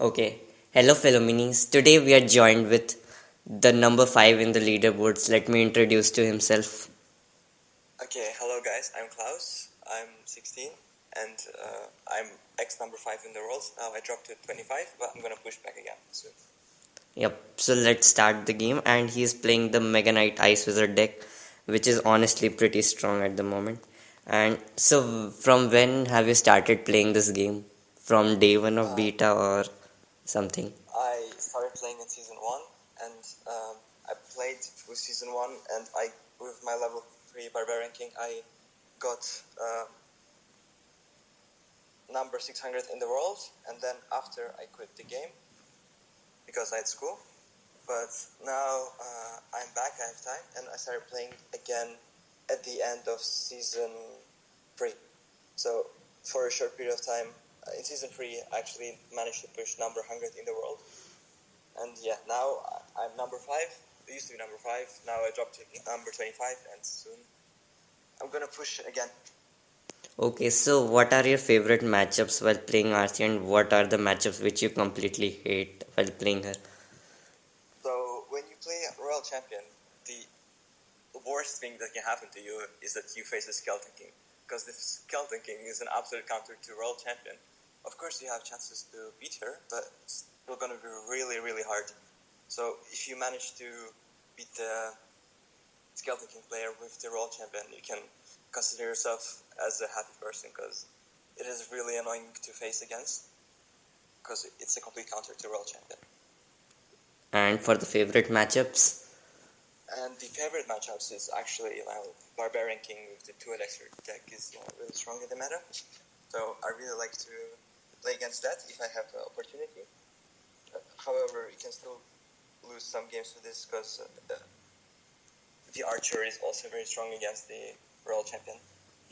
Okay. Hello, fellow minis. Today we are joined with the number 5 in the leaderboards. Let me introduce to himself. Okay, hello guys, I'm Klaus, I'm 16 and I'm X number 5 in the world. Now I dropped to 25, but I'm gonna push back again soon. Yep. So let's start the game. And he is playing the Mega Knight Ice Wizard deck, which is honestly pretty strong at the moment. And so, from when have you started playing this game? From day one of Uh, beta or something? I started playing in season 1 and I played through season 1 and with my level 3 barbarian king, I got number 600 in the world, and then after I quit the game because I had school. But now I'm back, I have time, and I started playing again at the end of season 3. So for a short period of time, in season 3, I actually managed to push number 100 in the world. And yeah, now I'm number 5. I used to be number 5. Now I dropped to number 25, and soon I'm gonna push again. Okay, so what are your favorite matchups while playing RC, and what are the matchups which you completely hate while playing her? So when you play Royal Champion, the worst thing that can happen to you is that you face a Skeleton King. Because the Skeleton King is an absolute counter to Royal Champion. Of course, you have chances to beat her, but it's still going to be really, really hard. So if you manage to beat the Skeleton King player with the Royal Champion, you can consider yourself as a happy person, because it is really annoying to face against, because it's a complete counter to Royal Champion. And for the favorite matchups? And the favorite matchups is actually Barbarian King with the 2 Elixir deck is really strong in the meta. So I really like to play against that if I have the opportunity. However, you can still lose some games with this because the Archer is also very strong against the Royal Champion.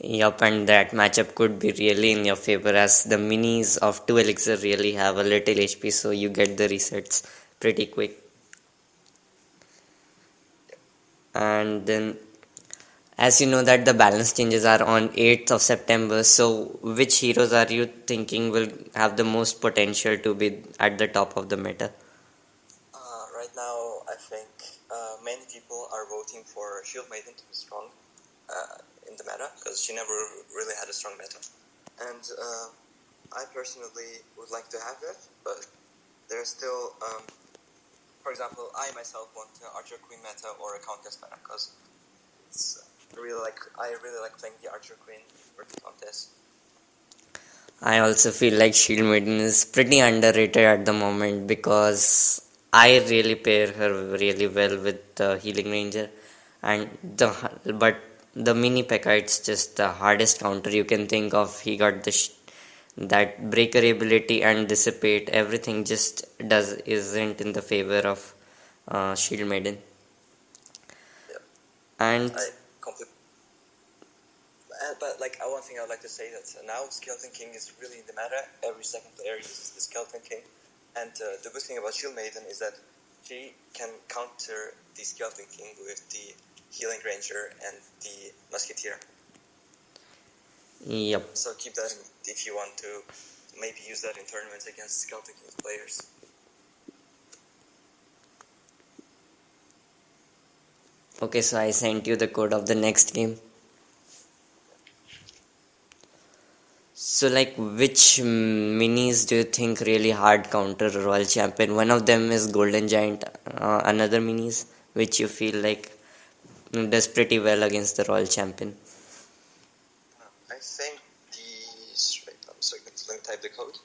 Yup, and that matchup could be really in your favor, as the minis of 2 Elixir really have a little HP, so you get the resets pretty quick. Yep. And then, as you know that the balance changes are on 8th of September, so which heroes are you thinking will have the most potential to be at the top of the meta? Right now, I think many people are voting for Shield Maiden to be strong in the meta, because she never really had a strong meta. And I personally would like to have that, but there's still, for example, I myself want Archer Queen meta or a Countess meta, because I really like playing the Archer Queen or the Countess. I also feel like Shield Maiden is pretty underrated at the moment, because I really pair her really well with the Healing Ranger, and but the mini P.E.K.K.A. it's just the hardest counter you can think of. He got that breaker ability and dissipate, everything just isn't in the favor of Shield Maiden. Yep. And I completely. But one thing I would like to say that now Skeleton King is really in the meta. Every second player uses the Skeleton King, and the good thing about Shield Maiden is that she can counter the Skeleton King with the Healing Ranger and the Musketeer. yep. So keep that in if you want to maybe use that in tournaments against Skeleton King players. Okay, so I sent you the code of the next game. So, which minis do you think really hard counter Royal Champion? One of them is Golden Giant. Another minis which you feel like does pretty well against the Royal Champion. I think these. Wait, so let me type the code.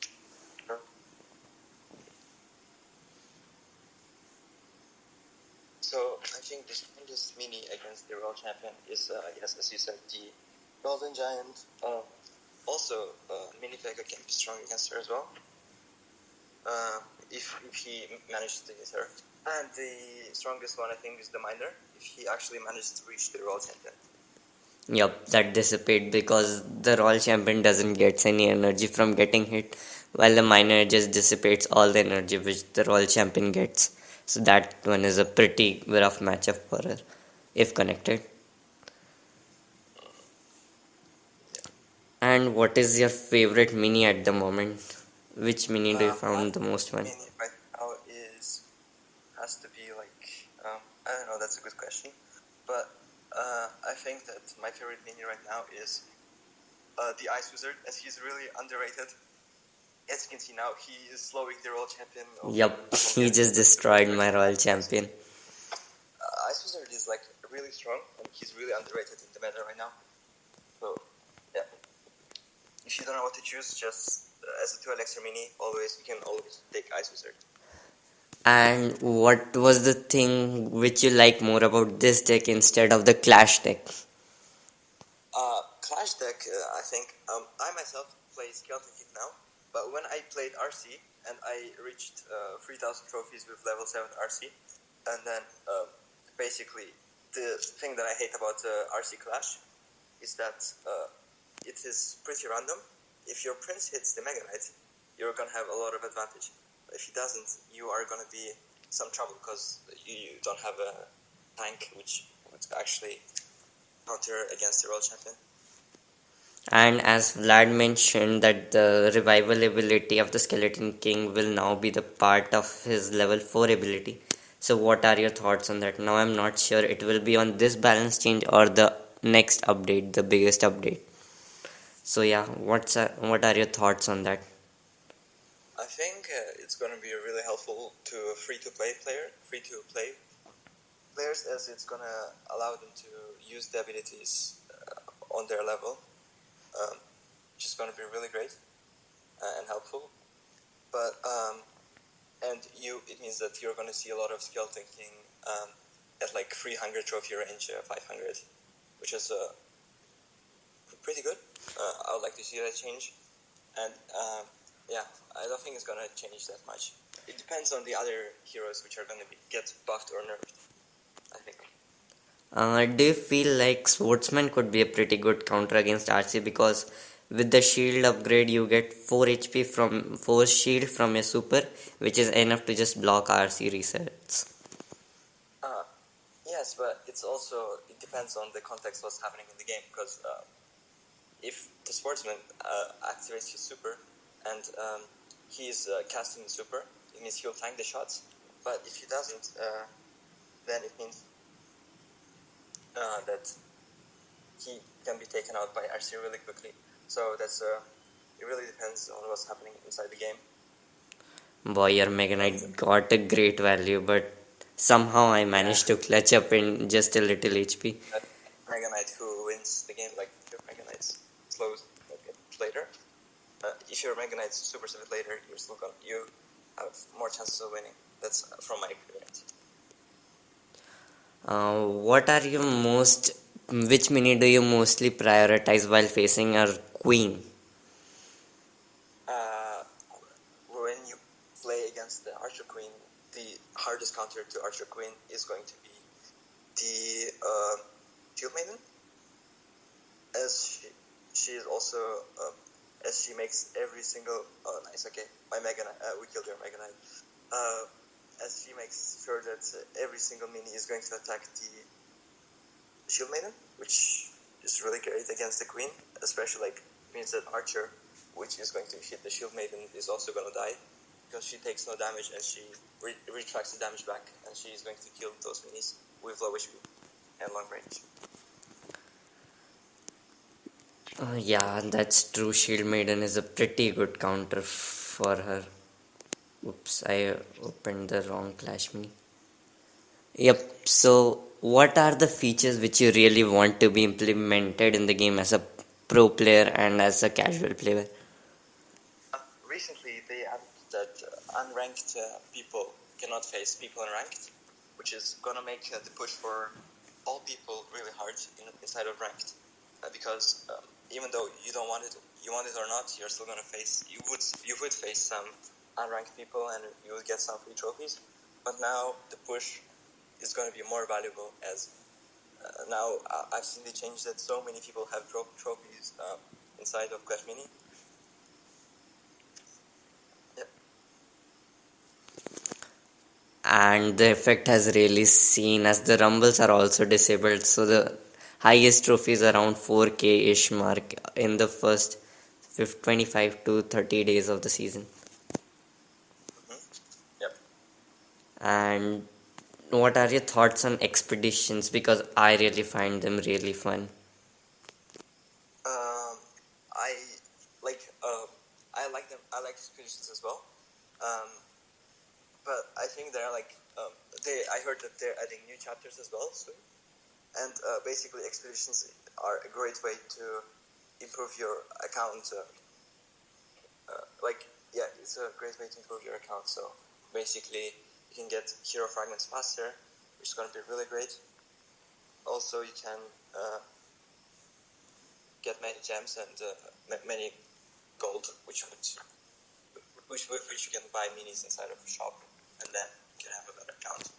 So I think the strongest mini against the Royal Champion is, yes, as you said, the Golden Giant. Also, mini P.E.K.K.A. can be strong against her as well. If he manages to hit her. And the strongest one, I think, is the Miner, if he actually manages to reach the Royal Champion. Yup, that dissipate, because the Royal Champion doesn't get any energy from getting hit, while the Miner just dissipates all the energy which the Royal Champion gets. So that one is a pretty rough matchup for her, if connected. And what is your favorite mini at the moment? Which mini do you My found the most fun? mini right now has to be like I don't know. That's a good question, but I think that my favorite mini right now is the Ice Wizard, as he's really underrated. As you can see now, he is slowing the Royal Champion. Yup, he just destroyed my Royal Champion. Ice Wizard is like really strong, and he's really underrated in the meta right now. So yeah, if you don't know what to choose, just as a 2 elixir mini, you can always take Ice Wizard. And what was the thing which you like more about this deck instead of the Clash deck? Clash deck, I think I myself play Skeleton King now, but when I played RC and I reached 3,000 trophies with level 7 RC, and then basically the thing that I hate about RC Clash is that it is pretty random. If your Prince hits the Mega Knight, you're gonna have a lot of advantage. If he doesn't, you are gonna be some trouble because you don't have a tank which would actually counter against the World Champion. And as Vlad mentioned that the revival ability of the Skeleton King will now be the part of his level 4 ability. So what are your thoughts on that? Now I'm not sure it will be on this balance change or the next update, the biggest update. So yeah, what are your thoughts on that? I think it's going to be really helpful to free-to-play players, as it's going to allow them to use the abilities on their level, which is going to be really great and helpful. But it means that you're going to see a lot of Skeleton King at like 300 trophy range, 500, which is pretty good. I would like to see that change, and yeah, I don't think it's going to change that much. It depends on the other heroes which are going to get buffed or nerfed, I think. Do you feel like Swordsman could be a pretty good counter against RC, because with the shield upgrade you get 4 HP from 4 shield from your super, which is enough to just block RC resets. Yes, but it depends on the context what's happening in the game, because if the Swordsman activates his super and he's casting the super, it means he'll tank the shots. But if he doesn't, then it means that he can be taken out by RC really quickly. So it really depends on what's happening inside the game. Boy, your Mega Knight got a great value, but somehow I managed to clutch up in just a little HP. Mega Knight who wins the game, like your Mega Knight's slows later. If your Mega Knight's super a bit later, you have more chances of winning. That's from my experience. Which mini do you mostly prioritize while facing a queen? When you play against the Archer Queen, the hardest counter to Archer Queen is going to be the Shield Maiden, as she is also as she makes every single nice, okay, my Mega Knight, we killed your Mega Knight, as she makes sure that every single mini is going to attack the Shield Maiden, which is really great against the Queen, especially like means that Archer, which is going to hit the Shield Maiden, is also going to die, because she takes no damage and she retracts the damage back, and she is going to kill those minis with low HP and long range. Yeah, that's true. Shield Maiden is a pretty good counter for her. Oops, I opened the wrong Clash mini. Yep, so what are the features which you really want to be implemented in the game as a pro player and as a casual player? Recently, they added that unranked people cannot face people in ranked, which is going to make the push for all people really hard inside of ranked, because even though you don't want it, or not, you're still going to face. You would face some unranked people, and you would get some free trophies. But now the push is going to be more valuable, as now I've seen the change that so many people have trophies inside of Clash Mini. Yep. And the effect has really seen, as the rumbles are also disabled, so the highest trophies around 4k ish mark in the first 25 to 30 days of the season. And what are your thoughts on expeditions? Because I really find them really fun. Um, I like I like them. I like expeditions as well. Um, but I think they're like they. I heard that they're adding new chapters as well soon. And basically, expeditions are a great way to improve your account. It's a great way to improve your account. So basically, you can get hero fragments faster, which is going to be really great. Also, you can get many gems and many gold, which you can buy minis inside of a shop, and then you can have a better account.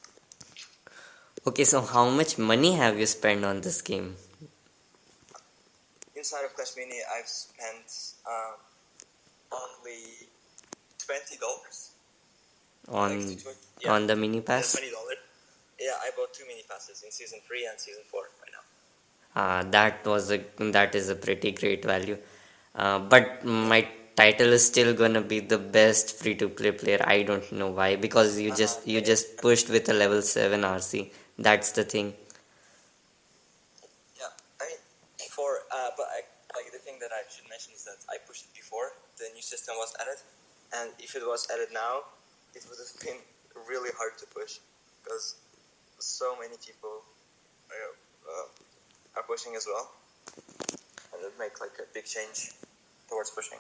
Okay, so how much money have you spent on this game? Inside of Clash Mini, I've spent only $20. On on the mini pass? $20. Yeah, I bought 2 mini passes in season 3 and season 4 right now. That is a pretty great value. But my title is still gonna be the best free to play player. I don't know why, because you just pushed with a level 7 RC. That's the thing. Yeah, I mean, before, like the thing that I should mention is that I pushed it before the new system was added, and if it was added now, it would have been really hard to push because so many people are pushing as well, and it make like a big change towards pushing.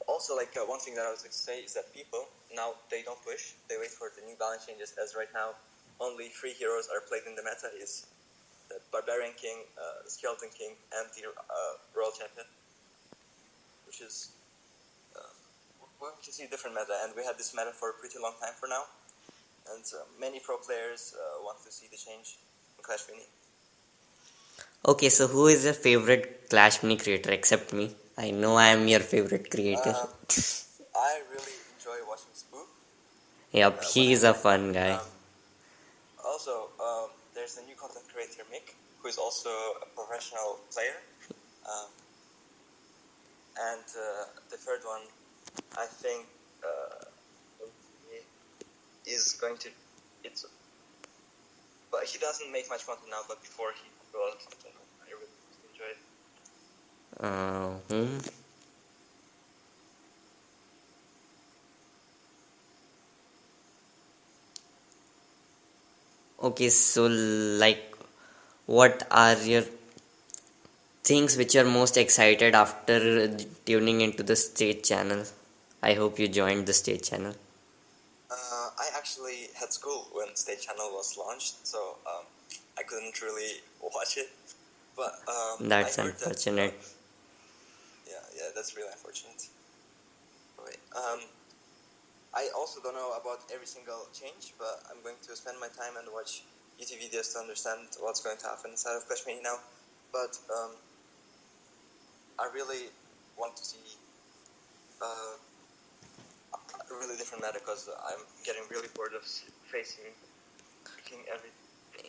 Also, like one thing that I was going to say is that people now they don't push; they wait for the new balance changes. As right now, only 3 heroes are played in the meta: is the Barbarian King, Skeleton King, and the Royal Champion, which is see different meta. And we had this meta for a pretty long time for now, and many pro players want to see the change in Clash Mini. Okay, so who is your favorite Clash Mini creator except me? I know I am your favorite creator. I really enjoy watching Spoo. Yep, he is a fun guy. Also, there's a new content creator, Mick, who is also a professional player. And the third one, I think, is going to. It's, but he doesn't make much content now. But before he did a lot of content, I really enjoy it. Hmm. Okay, so like, what are your things which you're most excited after tuning into the state channel? I hope you joined the state channel. I actually had school when State Channel was launched, so I couldn't really watch it. But That's I heard unfortunate. yeah, that's really unfortunate. Wait, I also don't know about every single change, but I'm going to spend my time and watch YouTube videos to understand what's going to happen inside of Clash Mini now. But I really want to see a really different meta because I'm getting really bored of facing every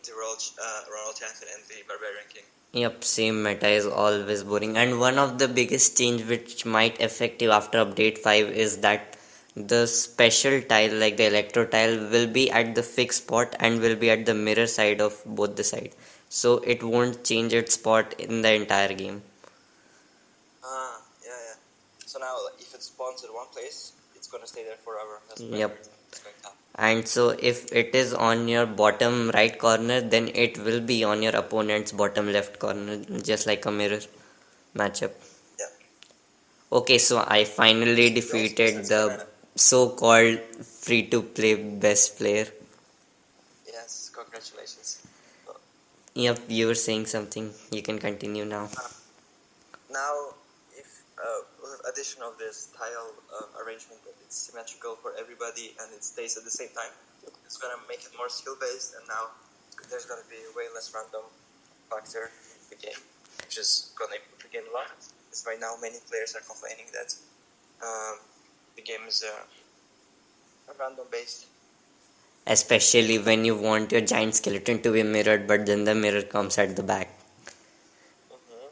the Royal Champion and the Barbarian King. Yep, same meta is always boring. And one of the biggest change which might affect you after update 5 is that the special tile, like the electro tile, will be at the fixed spot and will be at the mirror side of both the side. So it won't change its spot in the entire game. Yeah. So now, if it spawns at one place, it's gonna stay there forever. That's Yep. it's going to happen. And so if it is on your bottom right corner, then it will be on your opponent's bottom left corner, just like a mirror matchup. Yeah. Okay, so I finally defeated the so-called free-to-play best player. Yes, congratulations. Yep, you were saying something. You can continue now. Now, if with addition of this tile arrangement that it's symmetrical for everybody and it stays at the same time, it's gonna make it more skill-based, and now there's gonna be way less random factor in the game, which is gonna improve the game a lot. Because right now, many players are complaining that the game is random-based. Especially when you want your giant skeleton to be mirrored, but then the mirror comes at the back. Mm-hmm.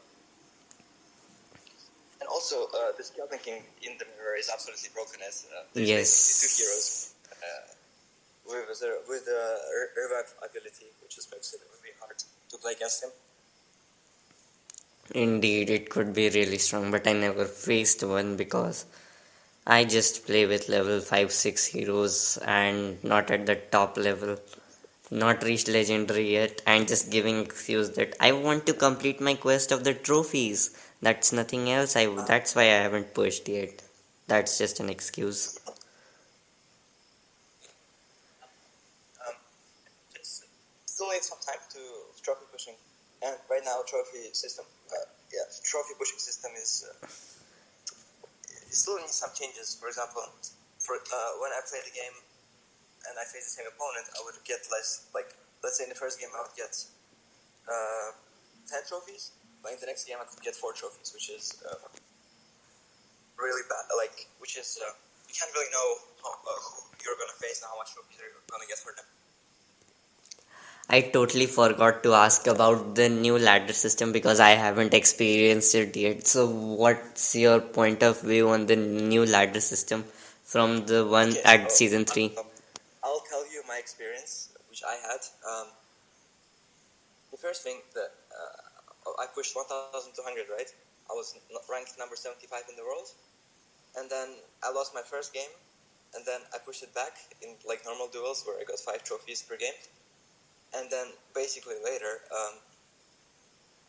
And also, the skeleton king in the mirror is absolutely broken as there's Yes. basically 2 heroes. with the revive ability, which just makes it really hard to play against him. Indeed, it could be really strong, but I never faced one because I just play with level 5 6 heroes and not at the top level, not reached legendary yet, and just giving excuse that I want to complete my quest of the trophies. That's nothing else. That's why I haven't pushed yet. That's just an excuse. Um, it's still needs some time to trophy pushing, and right now trophy pushing system is it still needs some changes. For example, when I play the game and I face the same opponent, I would get less. Like, let's say in the first game I would get 10 trophies, but in the next game I could get 4 trophies, which is really bad. Like, which is you can't really know who you're gonna face and how much trophies you're gonna get for them. I totally forgot to ask about the new ladder system because I haven't experienced it yet. So, what's your point of view on the new ladder system from the one Okay, at so season 3? I'll tell you my experience, which I had. The first thing that I pushed 1,200, right? I was ranked number 75 in the world, and then I lost my first game, and then I pushed it back in like normal duels where I got 5 trophies per game, and then basically later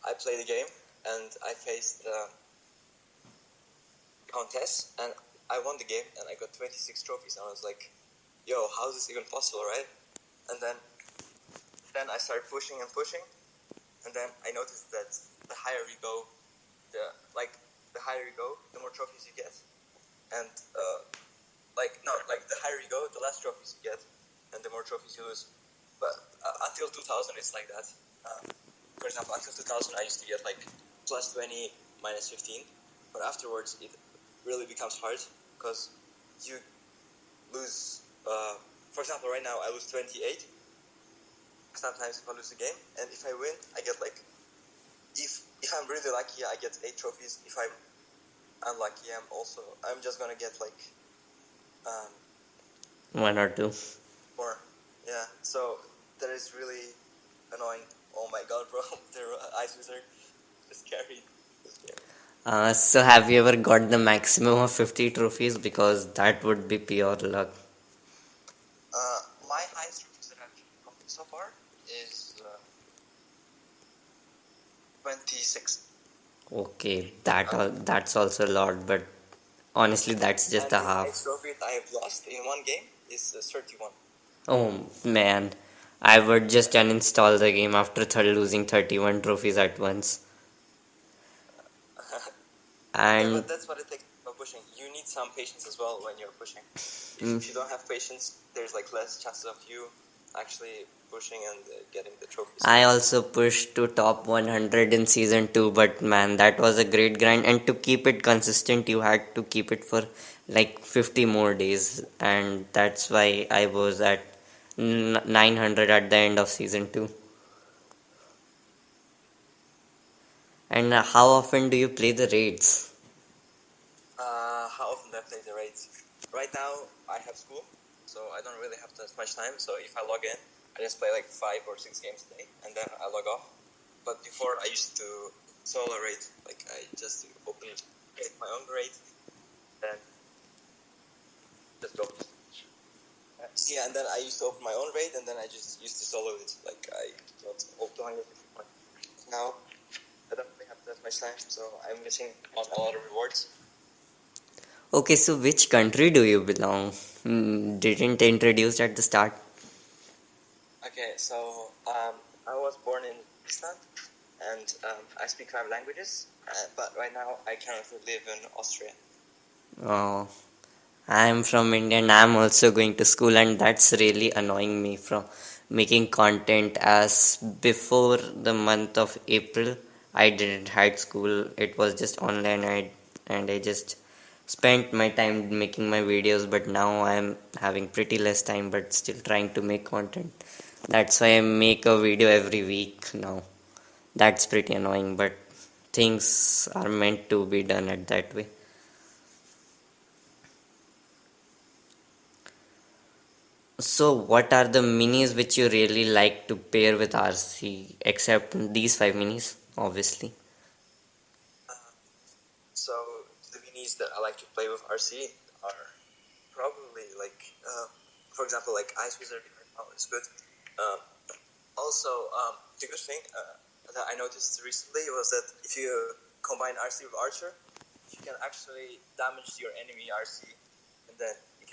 I played a game and I faced Countess, and I won the game and I got 26 trophies, and I was like, yo, how is this even possible, right? And then I started pushing and pushing, and then I noticed that the higher you go, the more trophies you get, and the higher you go, the less trophies you get, and the more trophies you lose. But until 2000, it's like that. For example, until 2000, I used to get like plus 20, minus 15, but afterwards it really becomes hard because you lose. For example, right now I lose 28. Sometimes if I lose a game, and if I win, I get like, if I'm really lucky, I get 8 trophies. If I'm unlucky, I'm just gonna get like 1 or 2. 4. Yeah, so that is really annoying. Oh my god, bro, their Ice Wizard just carried this game. So, have you ever got the maximum of 50 trophies? Because that would be pure luck. My highest trophies that I've gotten so far is 26. Okay, that's also a lot, but honestly, that's just And a the highest half. trophy that I have lost in one game is 31. Oh man, I would just uninstall the game after losing 31 trophies at once. Yeah, And but that's what it takes for pushing. You need some patience as well when you're pushing. mm, If you don't have patience, there's like less chances of you actually pushing and getting the trophies. I also pushed to top 100 in season 2, but man, that was a great grind. And to keep it consistent, you had to keep it for like 50 more days, and that's why I was at 900 at the end of season 2. And how often do you play the raids? How often do I play the raids? Right now, I have school, so I don't really have that much time. So if I log in, I just play like 5 or 6 games a day, and then I log off. But before, I used to solo raid. Like, I just create my own raid, then just go. Yeah, and then I used to open my own raid, and then I just used to solo it. Like, I got up to 150 points. Now, I don't really have that much time, so I'm missing out a lot of rewards. Okay, so which country do you belong? Didn't introduce at the start. Okay, so I was born in Iceland, and I speak 5 languages, but right now I currently live in Austria. Oh, I'm from India and I'm also going to school, and that's really annoying me from making content. As before the month of April, I didn't had school. It was just online, and I just spent my time making my videos. But now I'm having pretty less time, but still trying to make content. That's why I make a video every week now. That's pretty annoying, but things are meant to be done at that way. So, what are the minis which you really like to pair with RC, except these five minis, obviously? Uh, so the minis that I like to play with RC are probably like, for example, like Ice Wizard right now is good. Um, Also, the good thing that I noticed recently was that if you combine RC with Archer, you can actually damage your enemy RC, and then you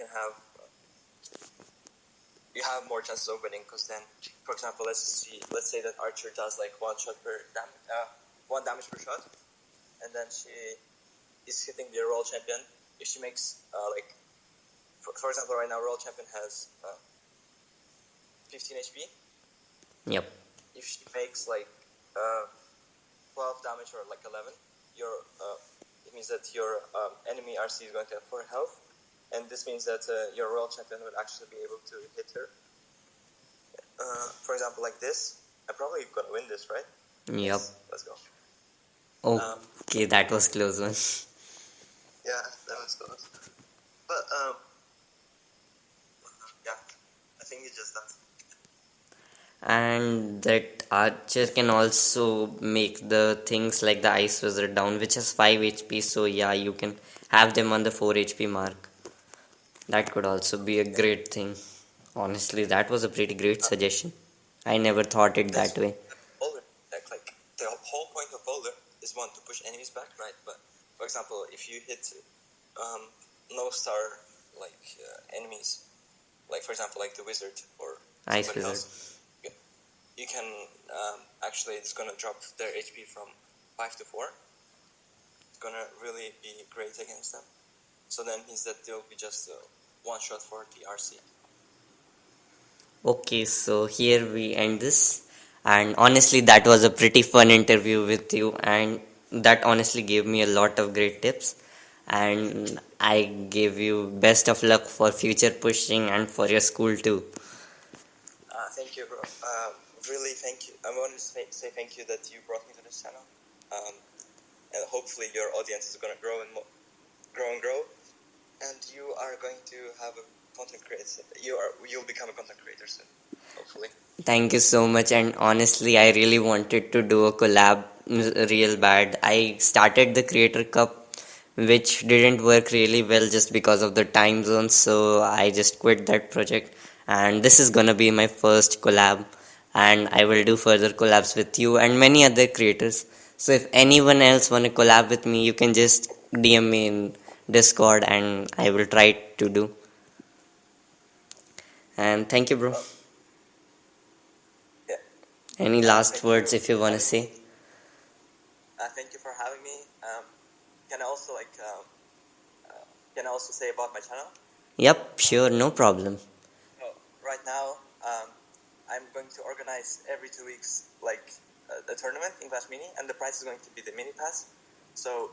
have more chances of winning. Because then, for example, let's say that Archer does like one damage per shot, and then she is hitting the Royal Champion. If she makes for example, right now Royal Champion has 15 HP. Yep. If she makes like 12 damage or like 11, it means that your enemy RC is going to have 4 health, and this means that your Royal Champion would actually be able to hit her. For example, like this, I'm probably gonna win this, right? Yep. Yes, let's go. Okay, that was close one. Yeah, that was close. But yeah, I think it's just that. And that Archer can also make the things like the Ice Wizard down, which has 5 HP, so yeah, you can have them on the 4 HP mark. That could also be a great thing. Honestly, that was a pretty great suggestion. I never thought it that way. Bowler deck, like the whole point of bowler is one to push enemies back, right? But for example, if you hit no star enemies, like for example like the wizard or Ice somebody Wizard. else, you can actually it's gonna drop their HP from 5 to 4. It's gonna really be great against them. So then means that they'll be just one shot for the RC. Okay, so here we end this. And honestly, that was a pretty fun interview with you, and that honestly gave me a lot of great tips. And I gave you best of luck for future pushing and for your school too. Thank you, bro. Really, thank you. I want to say thank you that you brought me to this channel. And hopefully your audience is gonna grow and grow, and you are going to have a content creator. You'll become a content creator soon, hopefully. Thank you so much. And honestly, I really wanted to do a collab real bad. I started the Creator Cup, which didn't work really well just because of the time zone. So I just quit that project. And this is gonna be my first collab. And I will do further collabs with you and many other creators. So if anyone else wanna collab with me, you can just DM me in Discord and I will try to do. And thank you, bro. Yeah. Any last words if you wanna say? Thank you for having me. Can I also can I also say about my channel? Yep, sure, no problem. So right now, I'm going to organize every 2 weeks a tournament in Clash Mini, and the prize is going to be the mini pass. So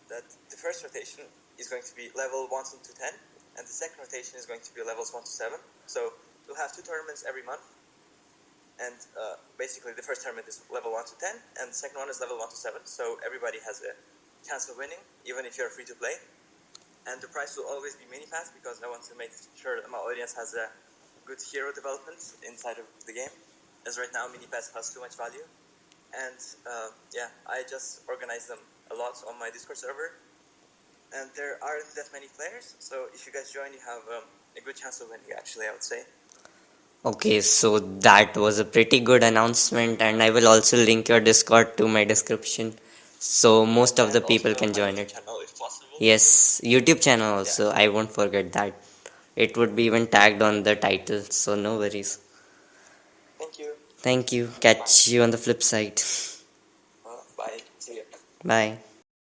that the first rotation is going to be level 1 to 10, and the second rotation is going to be levels 1 to 7. So we'll have 2 tournaments every month, and basically the first tournament is level 1 to 10, and the second one is level 1 to 7. So everybody has a chance of winning, even if you're free to play. And the price will always be mini pass, because I want to make sure that my audience has a good hero development inside of the game, as right now mini pass has too much value. And I just organize them a lot on my Discord server, and there aren't that many players, so if you guys join, you have a good chance of winning, actually, I would say. Okay, so that was a pretty good announcement, and I will also link your Discord to my description, so most of the people can join it. Channel, if possible. Yes, YouTube channel also, I won't forget that. It would be even tagged on the title, so no worries. Thank you. Thank you. Catch you on the flip side. Bye. See you. Bye.